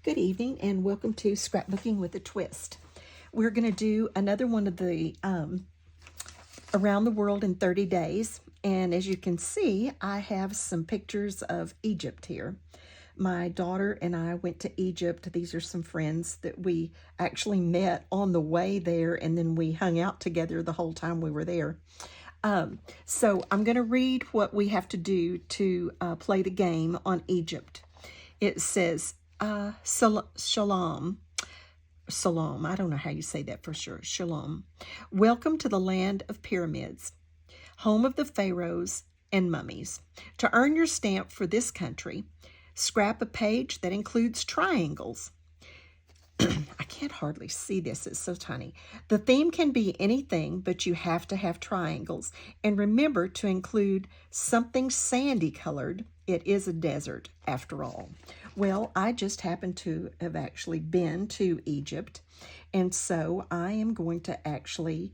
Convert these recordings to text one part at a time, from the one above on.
Good evening and welcome to Scrapbooking with a Twist. We're going to do another one of the Around the World in 30 Days. And as you can see, I have some pictures of Egypt here. My daughter and I went to Egypt. These are some friends that we actually met on the way there, and then we hung out together the whole time we were there. So I'm going to read what we have to do to play the game on Egypt. It says, Shalom. Salam. I don't know how you say that for sure. Shalom. Welcome to the land of pyramids, home of the pharaohs and mummies. To earn your stamp for this country, scrap a page that includes triangles. I can't hardly see this, it's so tiny. The theme can be anything, but you have to have triangles. And remember to include something sandy colored. It is a desert, after all. Well, I just happen to have actually been to Egypt, and so I am going to actually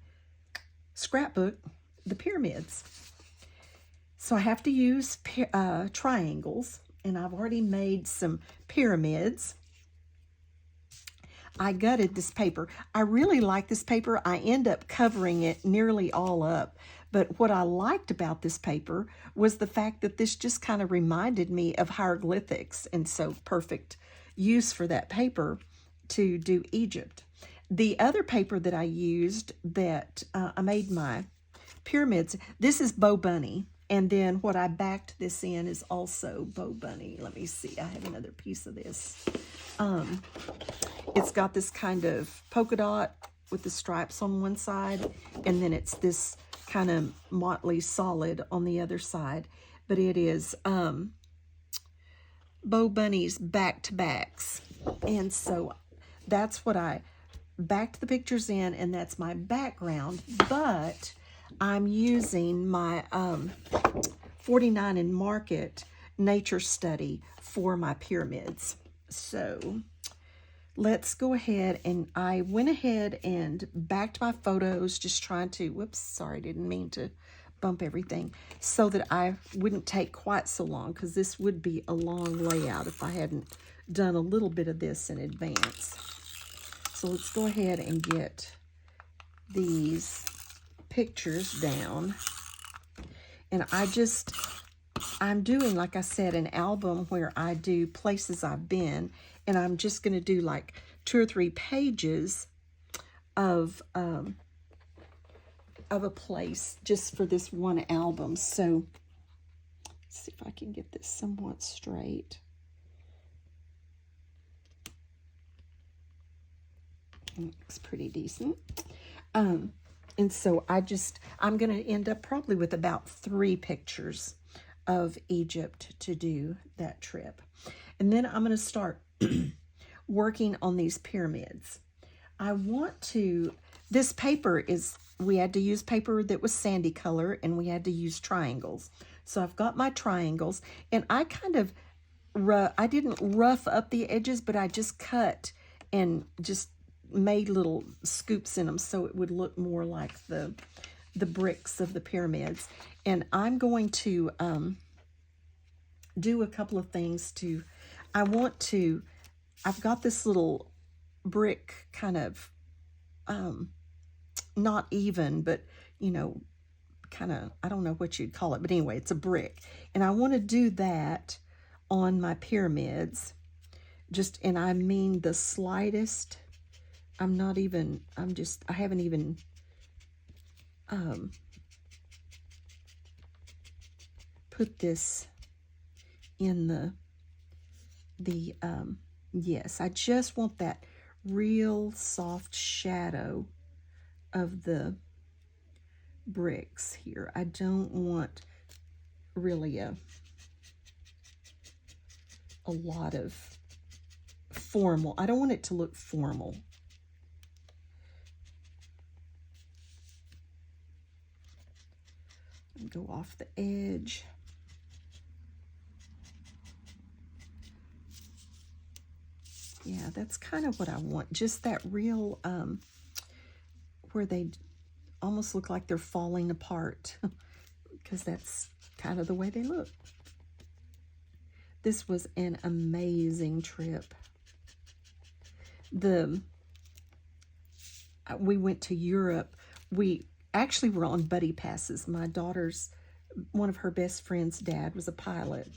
scrapbook the pyramids. So I have to use triangles, and I've already made some pyramids. I gutted this paper. I really like this paper. I end up covering it nearly all up. But what I liked about this paper was the fact that this just kind of reminded me of hieroglyphics, and so perfect use for that paper to do Egypt. The other paper that I used that I made my pyramids, this is Bo Bunny. And then what I backed this in is also Bo Bunny. Let me see. I have another piece of this. It's got this kind of polka dot with the stripes on one side, and then it's this kind of motley solid on the other side. But it is Bo Bunny's back-to-backs. And so that's what I backed the pictures in, and that's my background. But I'm using my 49 and Market nature study for my pyramids. So let's go ahead, and I went ahead and backed my photos, just trying to, whoops, sorry, didn't mean to bump everything, so that I wouldn't take quite so long, because this would be a long layout if I hadn't done a little bit of this in advance. So let's go ahead and get these pictures down. And I'm doing, like I said, an album where I do places I've been, and I'm just going to do like 2 or 3 pages of a place just for this one album. So let's see if I can get this somewhat straight. Looks pretty decent. And so I'm going to end up probably with about 3 pictures of Egypt to do that trip. And then I'm going to start working on these pyramids. This paper we had to use paper that was sandy color, and we had to use triangles. So I've got my triangles, and I didn't rough up the edges, but I just cut and just made little scoops in them so it would look more like the bricks of the pyramids. And I'm going to do a couple of things I've got this little brick kind of, not even, but, kind of, I don't know what you'd call it, but anyway, it's a brick. And I want to do that on my pyramids, and I mean the slightest. I haven't even put this in yes, I just want that real soft shadow of the bricks here. I don't want really a lot of formal. I don't want it to look formal. Go off the edge. Yeah, that's kind of what I want. Just that real, where they almost look like they're falling apart, because that's kind of the way they look. This was an amazing trip. we went to Europe. We actually were on buddy passes. My daughter's, one of her best friend's dad was a pilot,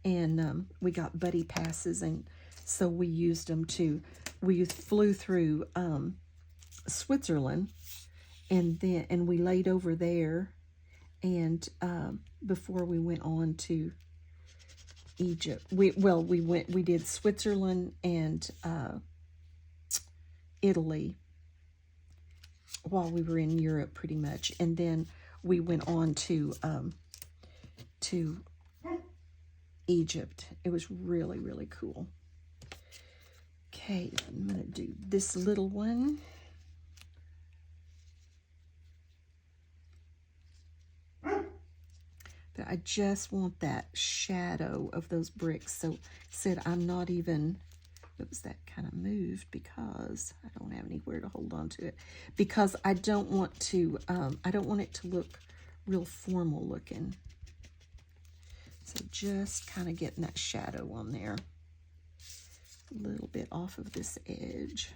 and we got buddy passes, and so we used them to, we flew through Switzerland, and we laid over there, and before we went on to Egypt. We did Switzerland and Italy while we were in Europe, pretty much, and then we went on to Egypt. It was really, really cool. Okay, I'm gonna do this little one. But I just want that shadow of those bricks. So said I'm not even, oops, that kind of moved because I don't have anywhere to hold on to it. Because I don't want it to look real formal looking. So just kind of getting that shadow on there. A little bit off of this edge.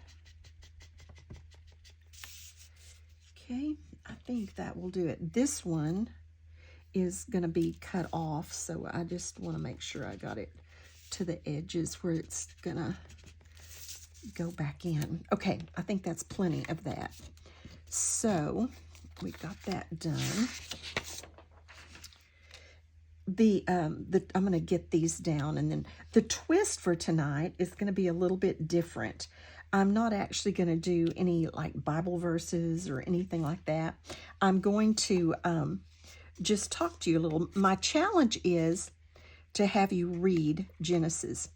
Okay, I think that will do it. This one is going to be cut off, so I just want to make sure I got it to the edges where it's going to go back in. Okay, I think that's plenty of that. So we got that done. I'm going to get these down, and then the twist for tonight is going to be a little bit different. I'm not actually going to do any like Bible verses or anything like that. I'm going to just talk to you a little. My challenge is to have you read Genesis.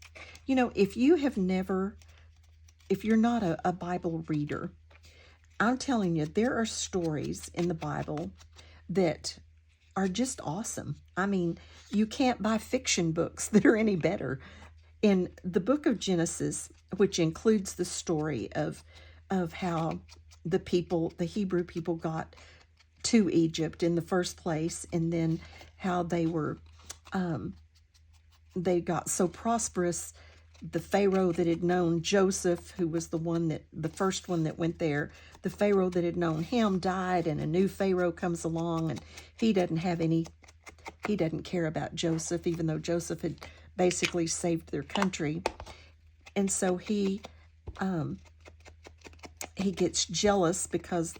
You know, if you're not a Bible reader, I'm telling you, there are stories in the Bible that are just awesome. I mean, you can't buy fiction books that are any better. In the book of Genesis, which includes the story of how the Hebrew people got to Egypt in the first place, and then how they got so prosperous. The Pharaoh that had known Joseph, who was the first one that went there, the Pharaoh that had known him died, and a new Pharaoh comes along, and he doesn't care about Joseph, even though Joseph had basically saved their country. And so he gets jealous because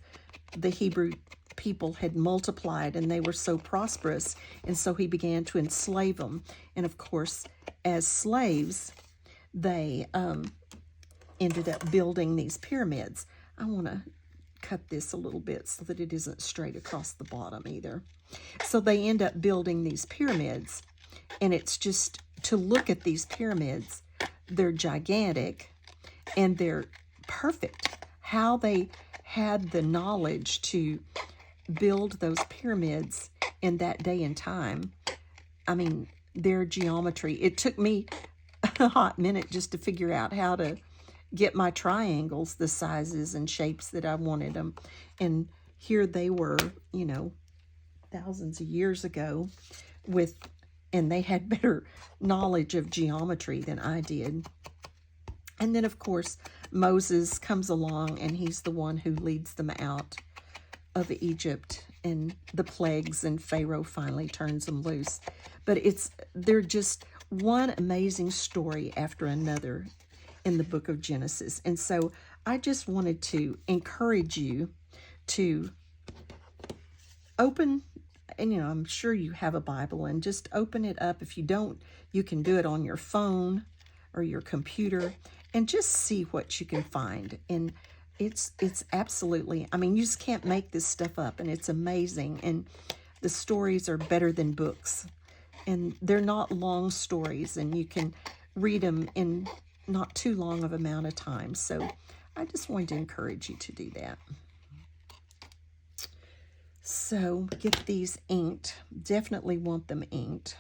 the Hebrew people had multiplied and they were so prosperous, and so he began to enslave them. And of course, as slaves, they ended up building these pyramids. I want to cut this a little bit so that it isn't straight across the bottom either. So they end up building these pyramids, and it's just to look at these pyramids. They're gigantic and they're perfect. How they had the knowledge to build those pyramids in that day and time. I mean, their geometry. It took me a hot minute just to figure out how to get my triangles the sizes and shapes that I wanted them. And here they were, you know, thousands of years ago and they had better knowledge of geometry than I did. And then, of course, Moses comes along, and he's the one who leads them out of Egypt and the plagues, and Pharaoh finally turns them loose. But they're just one amazing story after another in the book of Genesis. And so I just wanted to encourage you to open, and you know, I'm sure you have a Bible, and just open it up. If you don't, you can do it on your phone or your computer and just see what you can find. And it's absolutely, I mean, you just can't make this stuff up, and it's amazing. And the stories are better than books, and they're not long stories, and you can read them in not too long of amount of time. So I just wanted to encourage you to do that. So get these inked. Definitely want them inked.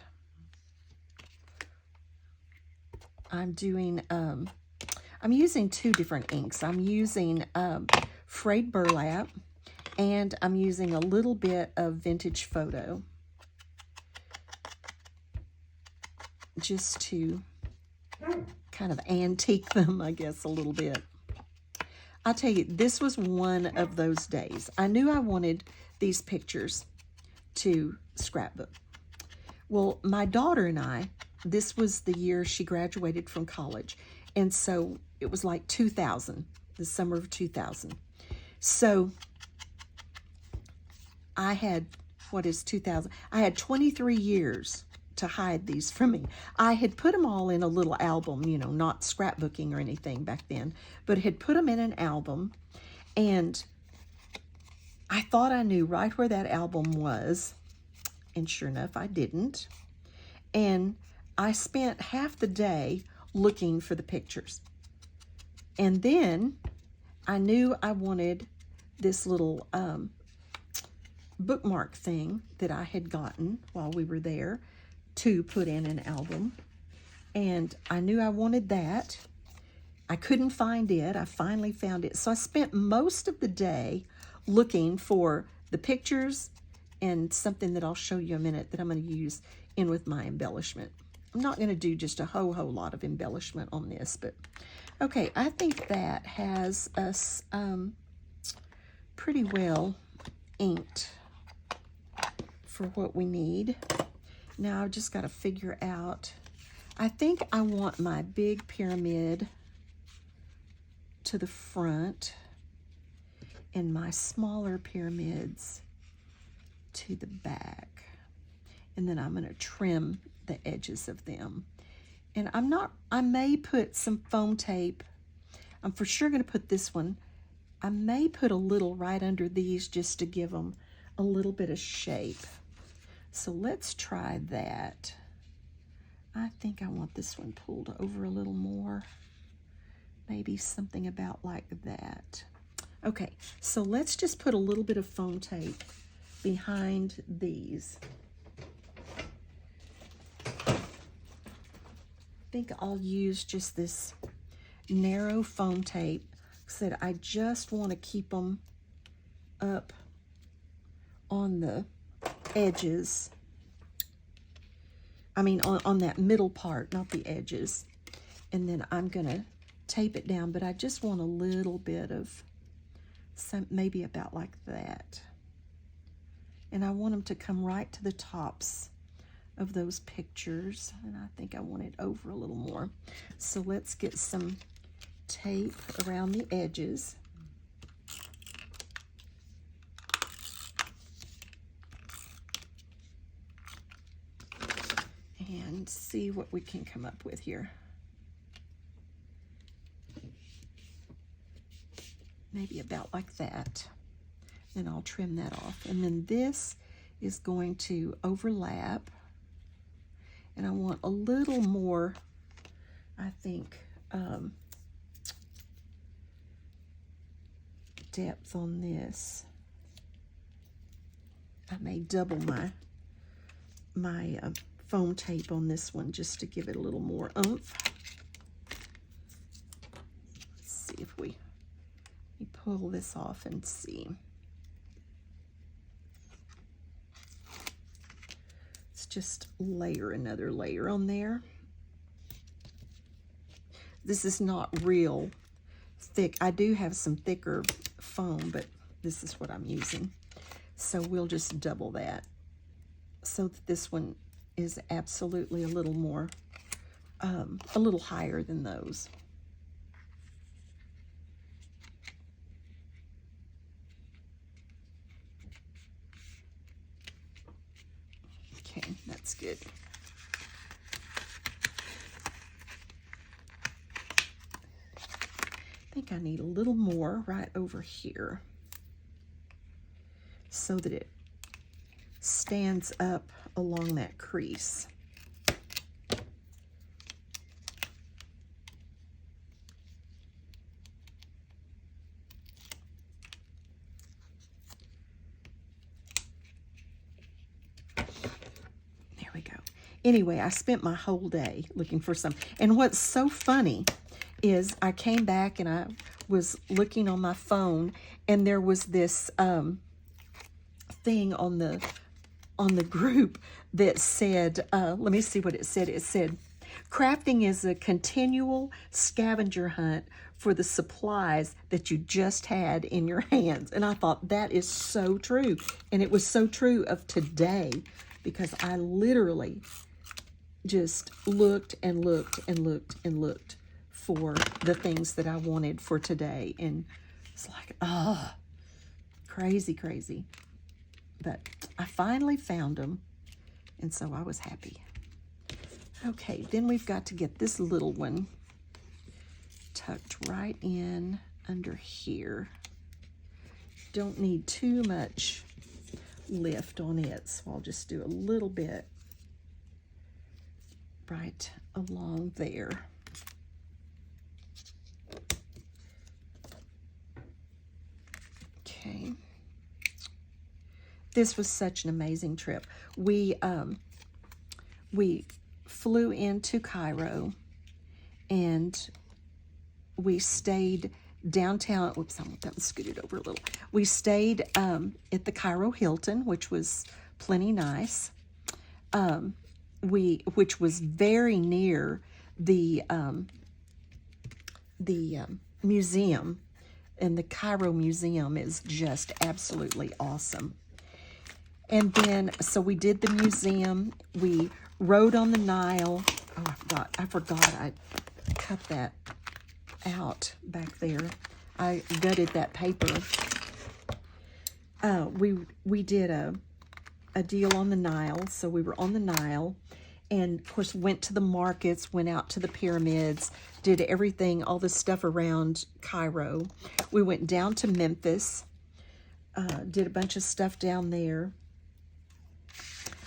I'm using two different inks. I'm using frayed burlap, and I'm using a little bit of vintage photo, just to kind of antique them, I guess, a little bit. I'll tell you, this was one of those days. I knew I wanted these pictures to scrapbook. Well, my daughter and I, this was the year she graduated from college. And so it was like 2000, the summer of 2000. So I had, what is 2000? I had 23 years to hide these from me. I had put them all in a little album, you know, not scrapbooking or anything back then, but had put them in an album. And I thought I knew right where that album was. And sure enough, I didn't. And I spent half the day looking for the pictures. And then I knew I wanted this little bookmark thing that I had gotten while we were there to put in an album. And I knew I wanted that. I couldn't find it. I finally found it. So I spent most of the day looking for the pictures and something that I'll show you in a minute that I'm going to use in with my embellishment. I'm not going to do just a whole lot of embellishment on this, but okay, I think that has us pretty well inked for what we need. Now I've just got to figure out, I think I want my big pyramid to the front and my smaller pyramids to the back. And then I'm going to trim the edges of them. And I may put some foam tape. I'm for sure going to put this one. I may put a little right under these just to give them a little bit of shape. So let's try that. I think I want this one pulled over a little more. Maybe something about like that. Okay, so let's just put a little bit of foam tape behind these. I think I'll use just this narrow foam tape. Like I said, I just want to keep them up on the edges. I mean on that middle part, not the edges. And then I'm going to tape it down, but I just want a little bit of some, maybe about like that. And I want them to come right to the tops of those pictures. And I think I want it over a little more. So let's get some tape around the edges. And see what we can come up with here. Maybe about like that. Then I'll trim that off. And then this is going to overlap. And I want a little more, I think, depth on this. I may double my foam tape on this one just to give it a little more oomph. Let's see if we pull this off and see. Let's just layer another layer on there. This is not real thick. I do have some thicker foam, but this is what I'm using. So we'll just double that so that this one is absolutely a little more, a little higher than those. Okay, that's good. I think I need a little more right over here so that it stands up along that crease. There we go. Anyway, I spent my whole day looking for some. And what's so funny is I came back and I was looking on my phone and there was this thing on the group that said, let me see what it said. It said, Crafting is a continual scavenger hunt for the supplies that you just had in your hands. And I thought that is so true. And it was so true of today, because I literally just looked and looked and looked and looked for the things that I wanted for today. And it's like, oh, crazy, crazy. But I finally found them, and so I was happy. Okay, then we've got to get this little one tucked right in under here. Don't need too much lift on it, so I'll just do a little bit right along there. Okay. This was such an amazing trip. We flew into Cairo, and we stayed downtown. Whoops, I want that one scooted over a little. We stayed at the Cairo Hilton, which was plenty nice. Which was very near the museum, and the Cairo Museum is just absolutely awesome. And then, so we did the museum. We rode on the Nile. Oh, I forgot I cut that out back there. I gutted that paper. We did a deal on the Nile. So we were on the Nile, and of course went to the markets, went out to the pyramids, did everything, all the stuff around Cairo. We went down to Memphis, did a bunch of stuff down there.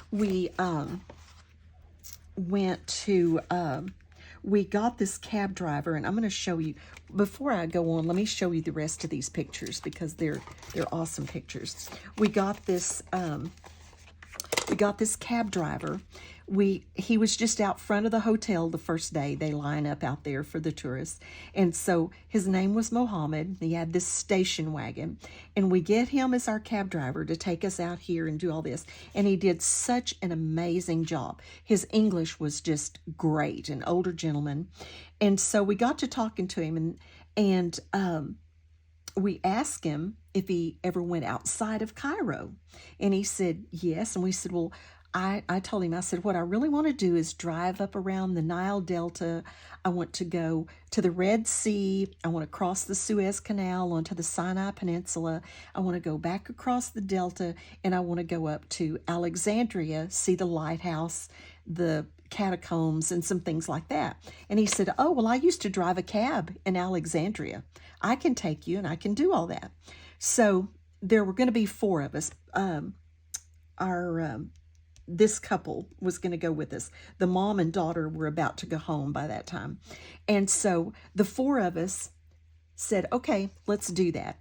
We went to, we got this cab driver, and I'm going to show you, before I go on, let me show you the rest of these pictures, because they're awesome pictures. We got this cab driver. He was just out front of the hotel the first day. They line up out there for the tourists. And so his name was Mohammed. He had this station wagon. And we get him as our cab driver to take us out here and do all this. And he did such an amazing job. His English was just great, an older gentleman. And so we got to talking to him, and we asked him if he ever went outside of Cairo. And he said yes. And we said, well, I told him, I said, what I really want to do is drive up around the Nile Delta. I want to go to the Red Sea. I want to cross the Suez Canal onto the Sinai Peninsula. I want to go back across the Delta, and I want to go up to Alexandria, see the lighthouse, the catacombs, and some things like that. And he said, oh, well, I used to drive a cab in Alexandria. I can take you, and I can do all that. So there were going to be four of us. This couple was going to go with us. The mom and daughter were about to go home by that time. And so the four of us said, okay, let's do that.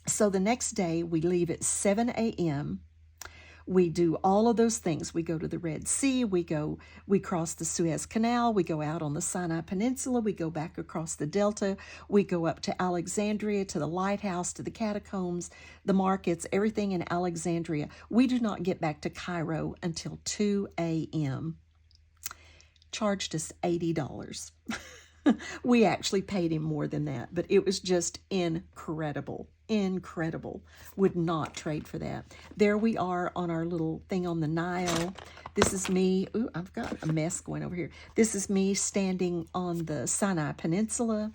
So the next day we leave at 7 a.m. We do all of those things. We go to the Red Sea, we cross the Suez Canal, we go out on the Sinai Peninsula, we go back across the Delta, we go up to Alexandria, to the lighthouse, to the catacombs, the markets, everything in Alexandria. We do not get back to Cairo until 2 a.m. Charged us $80. We actually paid him more than that, but it was just incredible. Incredible. Would not trade for that. There we are on our little thing on the Nile. This is me. Ooh, I've got a mess going over here. This is me standing on the Sinai Peninsula.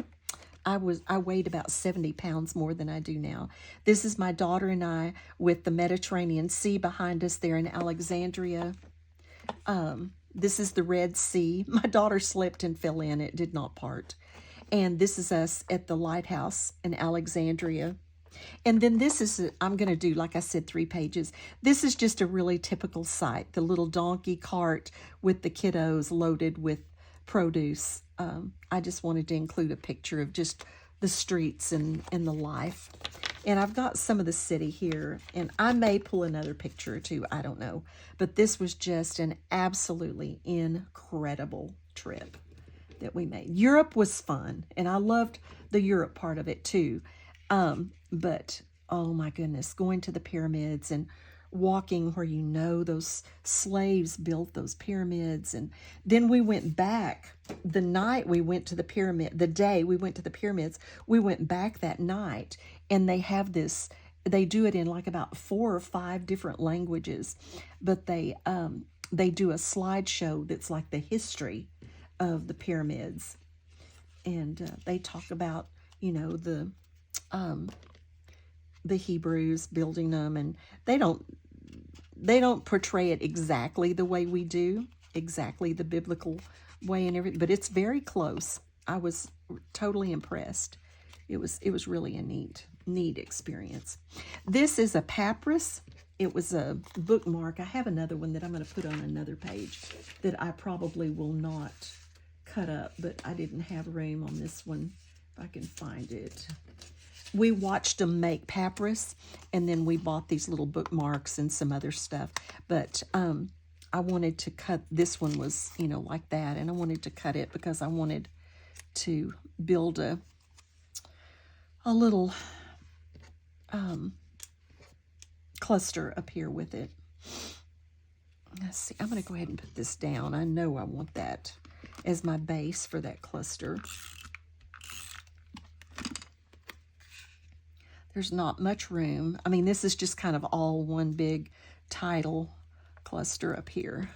I weighed about 70 pounds more than I do now. This is my daughter and I with the Mediterranean Sea behind us there in Alexandria. This is the Red Sea. My daughter slipped and fell in. It did not part. And this is us at the lighthouse in Alexandria. And then this is, I'm going to do, like I said, 3 pages. This is just a really typical sight. The little donkey cart with the kiddos loaded with produce. I just wanted to include a picture of just the streets and the life. And I've got some of the city here, and I may pull another picture or two, I don't know. But this was just an absolutely incredible trip that we made. Europe was fun, and I loved the Europe part of it too. But, oh my goodness, going to the pyramids and walking where you know those slaves built those pyramids. And then we went back the night we went to the pyramid, the day we went to the pyramids, we went back that night, and they have this, they do it in like about 4 or 5 different languages, but they do a slideshow that's like the history of the pyramids. And they talk about, you know, the Hebrews building them, and they don't portray it exactly the way we do, exactly the biblical way and everything, but it's very close. I was totally impressed. It was really a neat experience. This is a papyrus. It was a bookmark. I have another one that I'm going to put on another page that I probably will not cut up, but I didn't have room on this one, if I can find it. We watched them make papyrus, and then we bought these little bookmarks and some other stuff. But I wanted to cut, this one was, you know, like that, and I wanted to cut it because I wanted to build a little cluster up here with it. Let's see, I'm going to go ahead and put this down. I know I want that as my base for that cluster. There's not much room. I mean, this is just kind of all one big title cluster up here.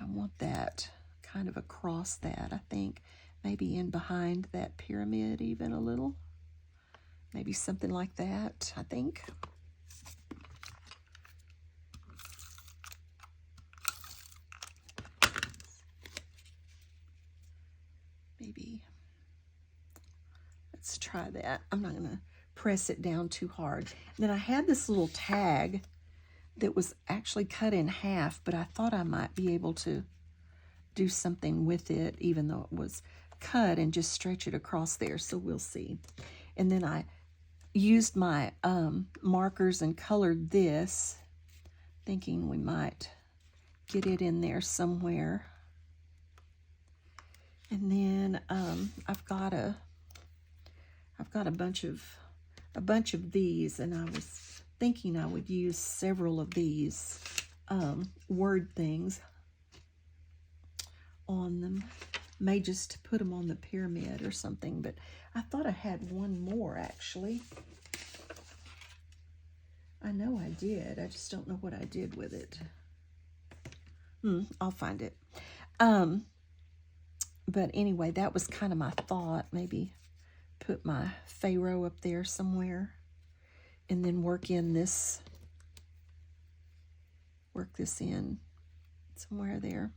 I want that kind of across that, I think. Maybe in behind that pyramid even a little. Maybe something like that, I think. Maybe. Let's try that. I'm not going to press it down too hard. And then I had this little tag that was actually cut in half, but I thought I might be able to do something with it, even though it was cut, and just stretch it across there. So we'll see. And then I used my markers and colored this, thinking we might get it in there somewhere. And then I've got a bunch of these, and I was thinking I would use several of these word things on them. May just put them on the pyramid or something, but I thought I had one more actually. I know I did. I just don't know what I did with it. I'll find it. But anyway, that was kind of my thought. Maybe put my Pharaoh up there somewhere, and then work this in somewhere there.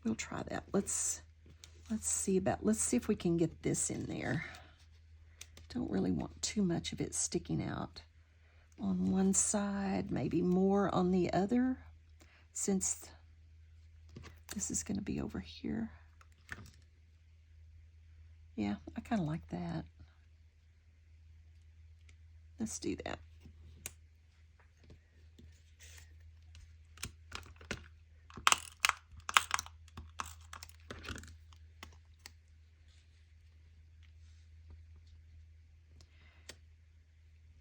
We'll try that. Let's see if we can get this in there. Don't really want too much of it sticking out on one side, maybe more on the other, since this is going to be over here. Yeah, I kind of like that. Let's do that.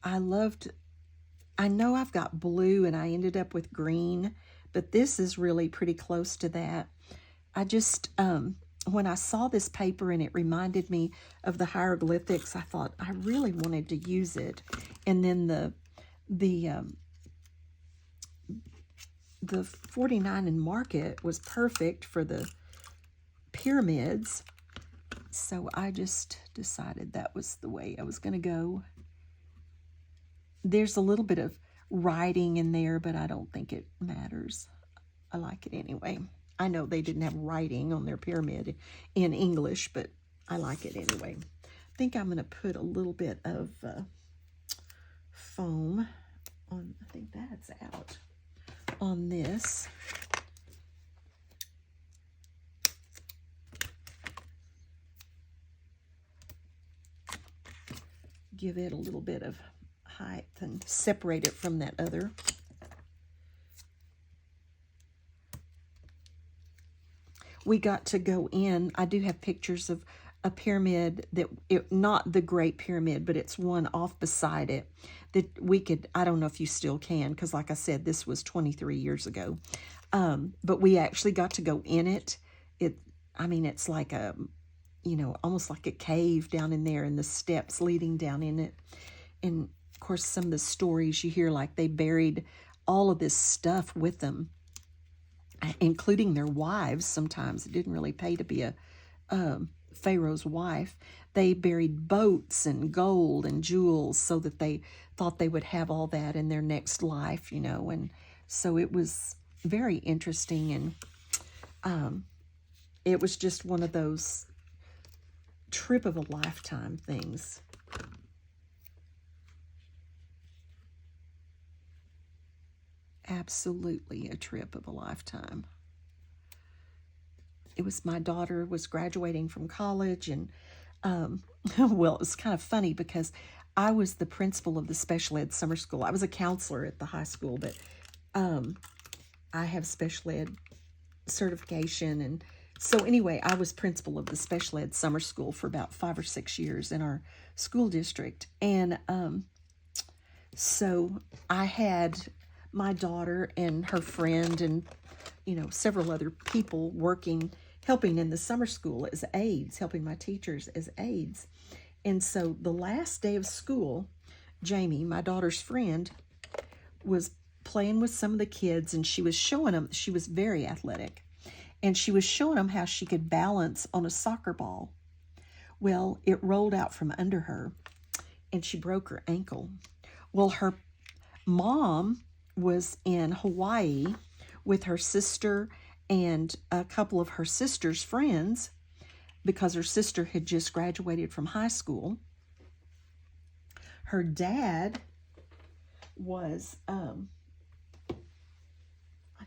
I know I've got blue and I ended up with green, but this is really pretty close to that. I just, when I saw this paper and it reminded me of the hieroglyphics, I thought I really wanted to use it. And then the 49 and market was perfect for the pyramids. So I just decided that was the way I was going to go. There's a little bit of writing in there, but I don't think it matters. I like it anyway. I know they didn't have writing on their pyramid in English, but I like it anyway. I think I'm going to put a little bit of foam on, I think that's out, on this. Give it a little bit of height and separate it from that other. We got to go in. I do have pictures of a pyramid that, not the Great Pyramid, but it's one off beside it that we could, I don't know if you still can, because like I said, this was 23 years ago. But we actually got to go in it. I mean, it's like a, almost like a cave down in there, and the steps leading down in it. And of course, some of the stories you hear, like they buried all of this stuff with them, including their wives. Sometimes it didn't really pay to be a Pharaoh's wife. They buried boats and gold and jewels so that they thought they would have all that in their next life, and so it was very interesting. And it was just one of those trip of a lifetime things. Absolutely a trip of a lifetime. It was, my daughter was graduating from college, and well, it was kind of funny because I was the principal of the special ed summer school. I was a counselor at the high school, but I have special ed certification. And so anyway, I was principal of the special ed summer school for about 5 or 6 years in our school district. And so I had my daughter and her friend and, several other people helping in the summer school as aides, helping my teachers as aides. And so the last day of school, Jamie, my daughter's friend, was playing with some of the kids, and she was showing them, she was very athletic, and she was showing them how she could balance on a soccer ball. Well, it rolled out from under her, and she broke her ankle. Well, her mom was in Hawaii with her sister and a couple of her sister's friends, because her sister had just graduated from high school. Her dad was, I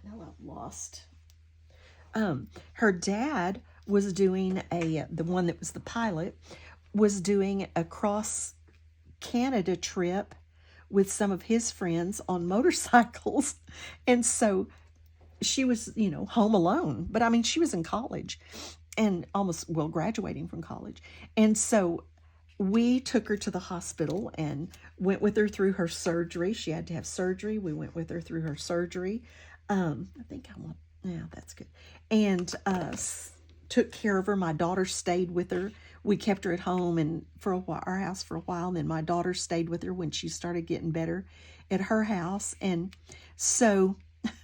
know I've lost. Her dad was doing the one that was the pilot, was doing a cross Canada trip with some of his friends on motorcycles. And so she was, home alone. But I mean, she was in college and graduating from college. And so we took her to the hospital and went with her through her surgery. She had to have surgery. We went with her through her surgery. Yeah, that's good. And took care of her. My daughter stayed with her. We kept her at home and for a while, our house for a while. And then my daughter stayed with her when she started getting better at her house. And so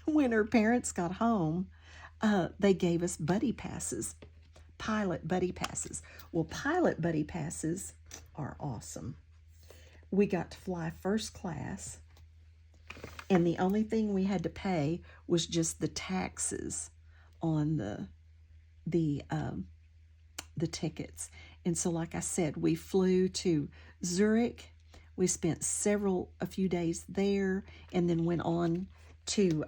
when her parents got home, they gave us buddy passes, pilot buddy passes. Well, pilot buddy passes are awesome. We got to fly first class, and the only thing we had to pay was just the taxes on the tickets. And so, like I said, we flew to Zurich. We spent a few days there, and then went on to,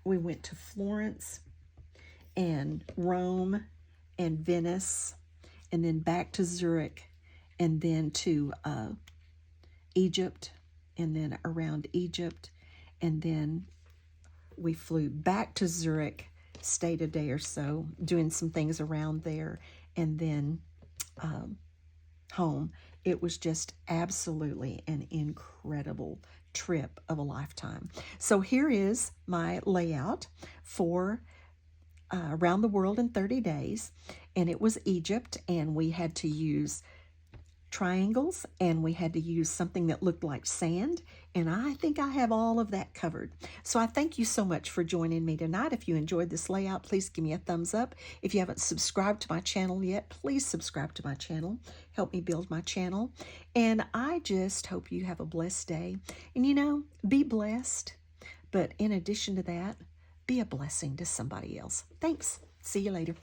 we went to Florence and Rome and Venice, and then back to Zurich, and then to Egypt, and then around Egypt, and then we flew back to Zurich, stayed a day or so, doing some things around there, and then home. It was just absolutely an incredible trip of a lifetime. So here is my layout for Around the World in 30 Days, and it was Egypt, and we had to use triangles, and we had to use something that looked like sand, and I think I have all of that covered. So I thank you so much for joining me tonight. If you enjoyed this layout, please give me a thumbs up. If you haven't subscribed to my channel yet, please subscribe to my channel. Help me build my channel. And I just hope you have a blessed day. And be blessed. But in addition to that, be a blessing to somebody else. Thanks. See you later.